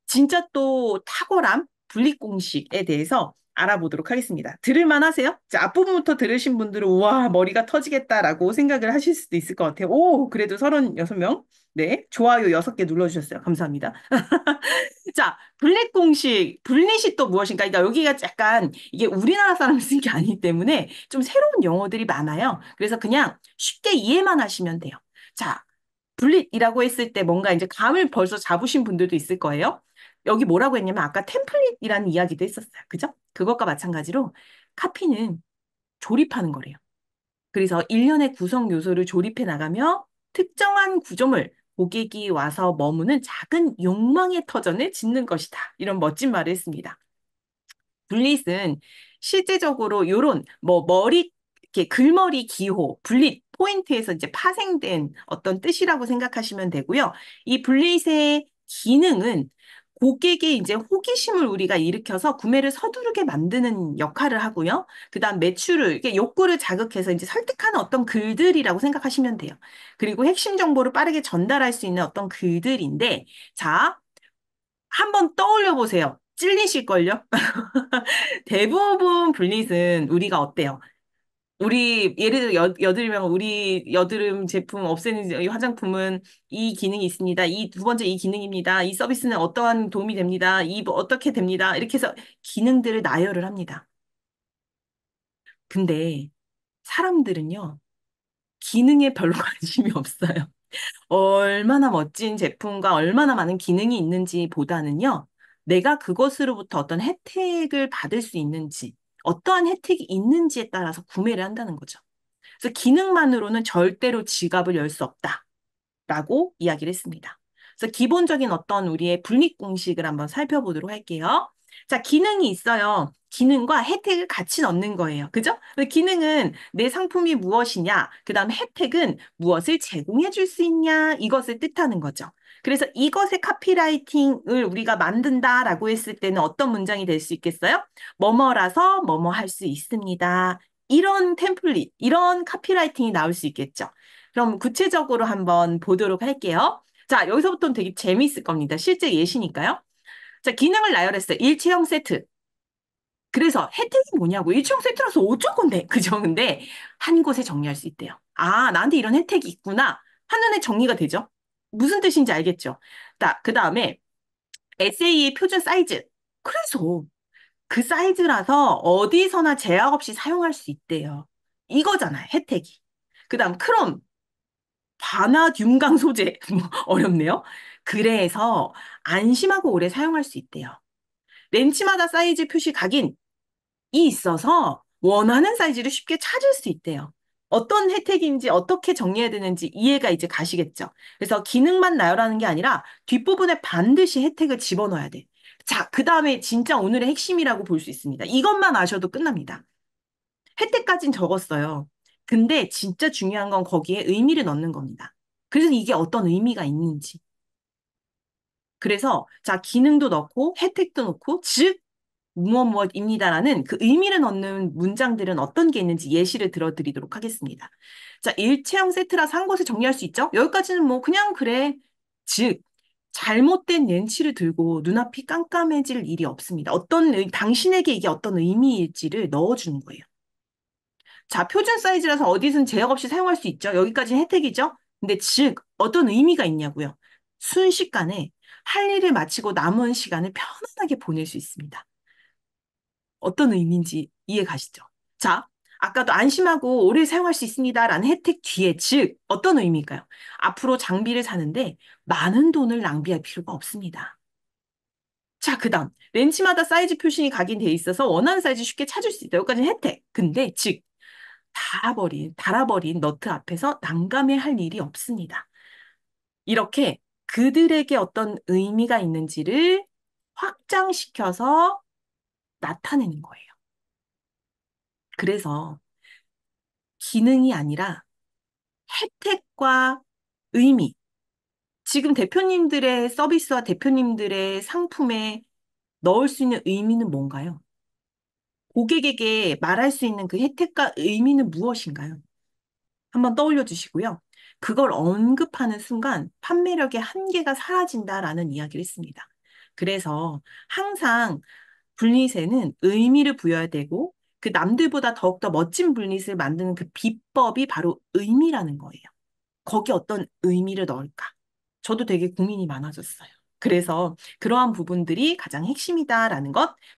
진짜 또 탁월함, 분립공식에 대해서 알아보도록 하겠습니다. 들을만 하세요? 자, 앞부분부터 들으신 분들은 우와, 머리가 터지겠다라고 생각을 하실 수도 있을 것 같아요. 오, 그래도 36명. 네, 좋아요 6개 눌러주셨어요. 감사합니다. 자, 블랙 공식, 블릿이 또 무엇인가? 그러니까 여기가 약간 이게 우리나라 사람이 쓴 게 아니기 때문에 좀 새로운 용어들이 많아요. 그래서 그냥 쉽게 이해만 하시면 돼요. 자, 블릿이라고 했을 때 뭔가 이제 감을 벌써 잡으신 분들도 있을 거예요. 여기 뭐라고 했냐면 아까 템플릿이라는 이야기도 했었어요. 그죠? 그것과 마찬가지로 카피는 조립하는 거래요. 그래서 일련의 구성 요소를 조립해 나가며 특정한 구조물, 고객이 와서 머무는 작은 욕망의 터전을 짓는 것이다. 이런 멋진 말을 했습니다. 블릿은 실제적으로 요런 뭐 머리 이렇게 글머리 기호, 블릿 포인트에서 이제 파생된 어떤 뜻이라고 생각하시면 되고요. 이 블릿의 기능은 고객의 이제 호기심을 우리가 일으켜서 구매를 서두르게 만드는 역할을 하고요. 그다음 매출을 이게 욕구를 자극해서 이제 설득하는 어떤 글들이라고 생각하시면 돼요. 그리고 핵심 정보를 빠르게 전달할 수 있는 어떤 글들인데 자, 한번 떠올려 보세요. 찔리실걸요? 대부분 블릿은 우리가 어때요? 우리 예를 들어 여드름이면 우리 여드름 제품 없애는 이 화장품은 이 기능이 있습니다. 이 두 번째 이 기능입니다. 이 서비스는 어떠한 도움이 됩니다. 어떻게 됩니다. 이렇게 해서 기능들을 나열을 합니다. 근데 사람들은요, 기능에 별로 관심이 없어요. 얼마나 멋진 제품과 얼마나 많은 기능이 있는지 보다는요, 내가 그것으로부터 어떤 혜택을 받을 수 있는지, 어떠한 혜택이 있는지에 따라서 구매를 한다는 거죠. 그래서 기능만으로는 절대로 지갑을 열 수 없다라고 이야기를 했습니다. 그래서 기본적인 어떤 우리의 분립 공식을 한번 살펴보도록 할게요. 자, 기능이 있어요. 기능과 혜택을 같이 넣는 거예요. 그죠? 근데 기능은 내 상품이 무엇이냐, 그 다음 혜택은 무엇을 제공해 줄 수 있냐, 이것을 뜻하는 거죠. 그래서 이것의 카피라이팅을 우리가 만든다라고 했을 때는 어떤 문장이 될 수 있겠어요? 뭐뭐라서 뭐뭐 할 수 있습니다. 이런 템플릿, 이런 카피라이팅이 나올 수 있겠죠. 그럼 구체적으로 한번 보도록 할게요. 자, 여기서부터는 되게 재미있을 겁니다. 실제 예시니까요. 자, 기능을 나열했어요. 일체형 세트. 그래서 혜택이 뭐냐고. 일체형 세트라서 어쩔 건데. 그죠? 근데 한 곳에 정리할 수 있대요. 아, 나한테 이런 혜택이 있구나. 한눈에 정리가 되죠? 무슨 뜻인지 알겠죠? 자, 그 다음에 SA의 표준 사이즈. 그래서 그 사이즈라서 어디서나 제약 없이 사용할 수 있대요. 이거잖아요, 혜택이. 그 다음 크롬, 반화듐강 소재. 뭐 어렵네요. 그래서 안심하고 오래 사용할 수 있대요. 렌치마다 사이즈 표시 각인이 있어서 원하는 사이즈를 쉽게 찾을 수 있대요. 어떤 혜택인지 어떻게 정리해야 되는지 이해가 이제 가시겠죠. 그래서 기능만 나열하는 게 아니라 뒷부분에 반드시 혜택을 집어넣어야 돼. 자, 그 다음에 진짜 오늘의 핵심이라고 볼 수 있습니다. 이것만 아셔도 끝납니다. 혜택까진 적었어요. 근데 진짜 중요한 건 거기에 의미를 넣는 겁니다. 그래서 이게 어떤 의미가 있는지. 그래서 자, 기능도 넣고 혜택도 넣고 즉 무엇 무엇입니다라는 그 의미를 넣는 문장들은 어떤 게 있는지 예시를 들어드리도록 하겠습니다. 자, 일체형 세트라서 한 곳에 정리할 수 있죠? 여기까지는 뭐 그냥 그래. 즉 잘못된 렌치를 들고 눈앞이 깜깜해질 일이 없습니다. 당신에게 이게 어떤 의미일지를 넣어주는 거예요. 자, 표준 사이즈라서 어디든 제약 없이 사용할 수 있죠. 여기까지는 혜택이죠. 근데 즉, 어떤 의미가 있냐고요. 순식간에 할 일을 마치고 남은 시간을 편안하게 보낼 수 있습니다. 어떤 의미인지 이해 가시죠? 자, 아까도 안심하고 오래 사용할 수 있습니다라는 혜택 뒤에 즉, 어떤 의미일까요? 앞으로 장비를 사는데 많은 돈을 낭비할 필요가 없습니다. 자, 그다음 렌치마다 사이즈 표시이 각인돼 있어서 원하는 사이즈 쉽게 찾을 수 있다. 여기까지는 혜택. 근데 즉 달아버린 너트 앞에서 난감해할 일이 없습니다. 이렇게 그들에게 어떤 의미가 있는지를 확장시켜서 나타내는 거예요. 그래서 기능이 아니라 혜택과 의미, 지금 대표님들의 서비스와 대표님들의 상품에 넣을 수 있는 의미는 뭔가요? 고객에게 말할 수 있는 그 혜택과 의미는 무엇인가요? 한번 떠올려 주시고요. 그걸 언급하는 순간 판매력의 한계가 사라진다라는 이야기를 했습니다. 그래서 항상 불닛에는 의미를 부여해야 되고 그 남들보다 더욱더 멋진 불닛을 만드는 그 비법이 바로 의미라는 거예요. 거기에 어떤 의미를 넣을까? 저도 되게 고민이 많아졌어요. 그래서 그러한 부분들이 가장 핵심이다라는 것